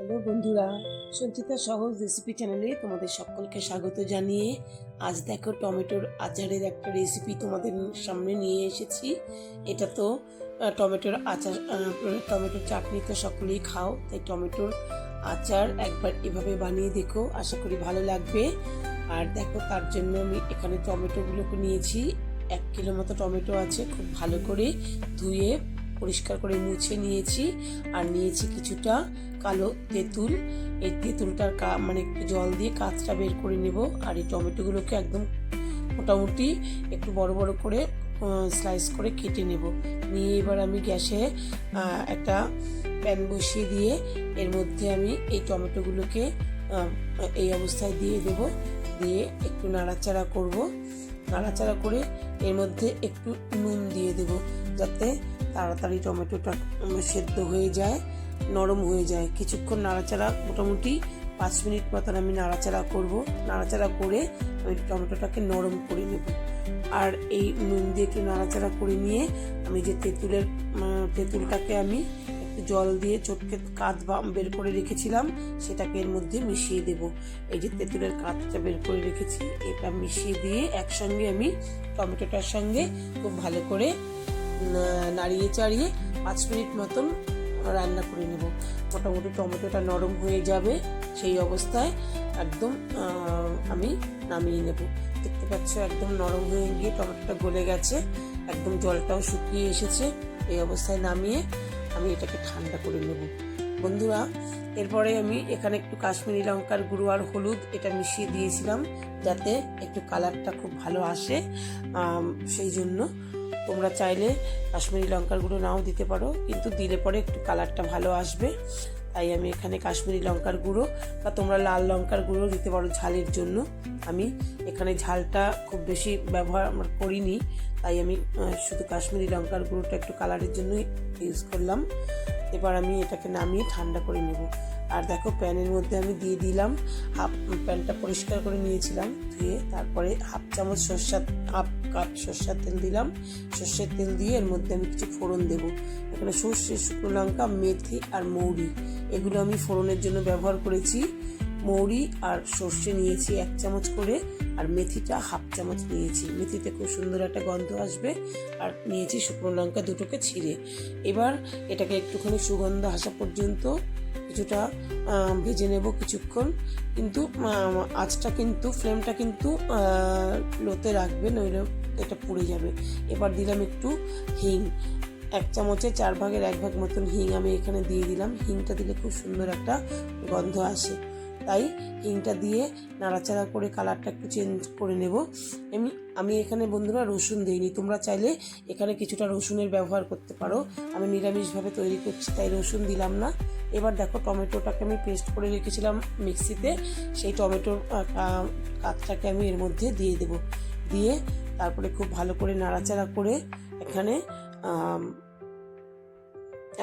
Hello বন্ধুরা, সঞ্চিতা সহজ recipe চ্যানেলে তোমাদের সকলকে স্বাগত জানিয়ে আজ দেখো টমেটোর আচারের একটা রেসিপি তোমাদের সামনে নিয়ে এসেছি। এটা তো টমেটোর আচার, টমেটোর চাটনি তো সকলেই খাও, তাই টমেটোর আচার একবার এভাবে বানিয়ে দেখো, আশা করি ভালো লাগবে। আর দেখো তার জন্য আমি এখানে টমেটোগুলোকে নিয়েছি, 1 কিলো মতো টমেটো আছে, খুব ভালো করে ধুয়ে পরিষ্কার করে মুছে নিয়েছি। আর নিয়েছি কিছুটা কালো তেঁতুল। এই তেঁতুলটার মানে একটু জল দিয়ে কাঁচটা বের করে নেব। আর এই টমেটোগুলোকে একদম মোটামুটি একটু বড় বড় করে স্লাইস করে কেটে নেব। নিয়ে এবার আমি গ্যাসে একটা প্যান বসিয়ে দিয়ে এর মধ্যে আমি এই টমেটোগুলোকে এই অবস্থায় দিয়ে দেব। দিয়ে একটু নাড়াচাড়া করব। নাড়াচাড়া করে এর মধ্যে একটু নুন দিয়ে দেব, যাতে তাড়াতাড়ি টমেটোটা সেদ্ধ হয়ে যায়, নরম হয়ে যায়। কিছুক্ষণ নাড়াচাড়া, মোটামুটি 5 মিনিট মতন আমি নাড়াচাড়া করব। নাড়াচাড়া করে আমি টমেটোটাকে নরম করে নেব। আর এই নুন দিয়ে একটু নাড়াচাড়া করে নিয়ে আমি যে তেঁতুলটাকে আমি একটু জল দিয়ে চটকে কাঁচ বের করে রেখেছিলাম, সেটাকে এর মধ্যে মিশিয়ে দেব। এই যে তেঁতুলের কাঁচটা বের করে রেখেছি, এটা মিশিয়ে দিয়ে একসঙ্গে আমি টমেটোটার সঙ্গে খুব ভালো করে নাড়িয়ে চাড়িয়ে 5 মিনিট মতন রান্না করে নেব। মোটামুটি টমেটোটা নরম হয়ে যাবে, সেই অবস্থায় একদম আমি নামিয়ে নেব। দেখতে পাচ্ছ একদম নরম হয়ে গিয়ে টমেটোটা গলে গেছে, একদম জলটাও শুকিয়ে এসেছে। এই অবস্থায় নামিয়ে আমি এটাকে ঠান্ডা করে নেব। বন্ধুরা, এরপরে আমি এখানে একটু কাশ্মীরি লঙ্কার গুঁড়ো আর হলুদ এটা মিশিয়ে দিয়েছিলাম, যাতে একটু কালারটা খুব ভালো আসে। সেই জন্য তোমরা চাইলে কাশ্মীরি লঙ্কার গুঁড়ো নাও দিতে পারো, কিন্তু দিলে পরে একটু কালারটা ভালো আসবে। তাই আমি এখানে কাশ্মীরি লঙ্কার গুঁড়ো, বা তোমরা লাল লঙ্কার গুঁড়ো দিতে পারো ঝালের জন্য। আমি এখানে ঝালটা খুব বেশি ব্যবহার করিনি, তাই আমি শুধু কাশ্মীরি লঙ্কার গুঁড়োটা একটু কালারের জন্যই ইউজ করলাম। এবার আমি এটাকে নামিয়ে ঠান্ডা করে নেব। আর দেখো প্যানের মধ্যে আমি দিয়ে দিলাম প্যানটা পরিষ্কার করে নিয়েছিলাম ধুয়ে, তারপরে হাফ কাপ সর্ষের তেল দিলাম। সর্ষের তেল দিয়ে এর মধ্যে আমি কিছু ফোড়ন দেবো। এখানে সর্ষে, শুকনো লঙ্কা, মেথি আর মৌরি, এগুলো আমি ফোড়নের জন্য ব্যবহার করেছি। মৌরি আর সর্ষে নিয়েছি 1 চামচ করে, আর মেথিটা হাফ চামচ নিয়েছি। মেথিতে খুব সুন্দর একটা গন্ধ আসবে। আর নিয়েছি শুকনো লঙ্কা দুটোকে ছিঁড়ে। এবার এটাকে একটুখানি সুগন্ধ আসা পর্যন্ত কিছুটা ভেজে নেব কিছুক্ষণ। কিন্তু আঁচটা কিন্তু, ফ্লেমটা কিন্তু লোতে রাখবে, নইলে এটা পুড়ে যাবে। এবার দিলাম একটু হিং, 1 চামচে 4 ভাগের 1 ভাগ মতন হিং আমি এখানে দিয়ে দিলাম। হিংটা দিলে খুব সুন্দর একটা গন্ধ আসে, তাই হিংটা দিয়ে নাড়াচাড়া করে কালারটা একটু চেঞ্জ করে নেব। আমি এখানে বন্ধুরা রসুন দিইনি, তোমরা চাইলে এখানে কিছুটা রসুনের ব্যবহার করতে পারো। আমি নিরামিষভাবে তৈরি করছি, তাই রসুন দিলাম না। এবার দেখো টমেটোটাকে আমি পেস্ট করে রেখেছিলাম মিক্সিতে, সেই টমেটোর কাঁচটাকে আমি এর মধ্যে দিয়ে দেব। দিয়ে তারপরে খুব ভালো করে নাড়াচাড়া করে এখানে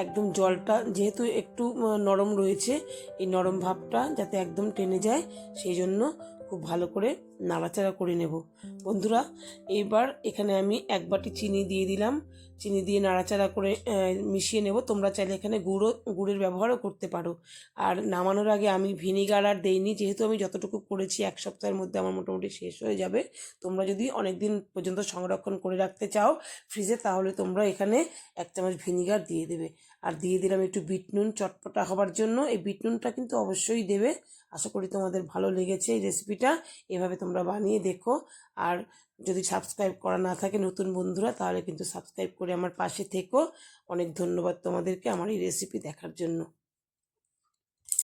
একদম জলটা যেহেতু একটু নরম রয়েছে, এই নরম ভাবটা যাতে একদম টেনে যায়, সেই জন্য খুব ভালো করে নাড়াচাড়া করে নেব। বন্ধুরা, এইবার এখানে আমি 1 বাটি চিনি দিয়ে দিলাম। চিনি দিয়ে নাড়াচাড়া করে মিশিয়ে নেব। তোমরা চাইলে এখানে গুড়ের ব্যবহারও করতে পারো। আর নামানোর আগে আমি ভিনিগার আর দেইনি, যেহেতু আমি যতটুকু করেছি 1 সপ্তাহের মধ্যে আমার মোটামুটি শেষ হয়ে যাবে। তোমরা যদি অনেক দিন পর্যন্ত সংরক্ষণ করে রাখতে চাও ফ্রিজে, তাহলে তোমরা এখানে 1 চামচ ভিনিগার দিয়ে দেবে। আর দিয়ে দিলাম একটু বিট নুন চটপটা হবার জন্য। এই বিট নুনটা কিন্তু অবশ্যই দেবে। আশা করি তোমাদের ভালো লেগেছে এই রেসিপিটা, এভাবে তোমরা বানিয়ে দেখো। আর যদি সাবস্ক্রাইব করা না থাকে নতুন বন্ধুরা, তাহলে কিন্তু সাবস্ক্রাইব করে আমার পাশে থেকো। অনেক ধন্যবাদ তোমাদেরকে আমার এই রেসিপি দেখার জন্য।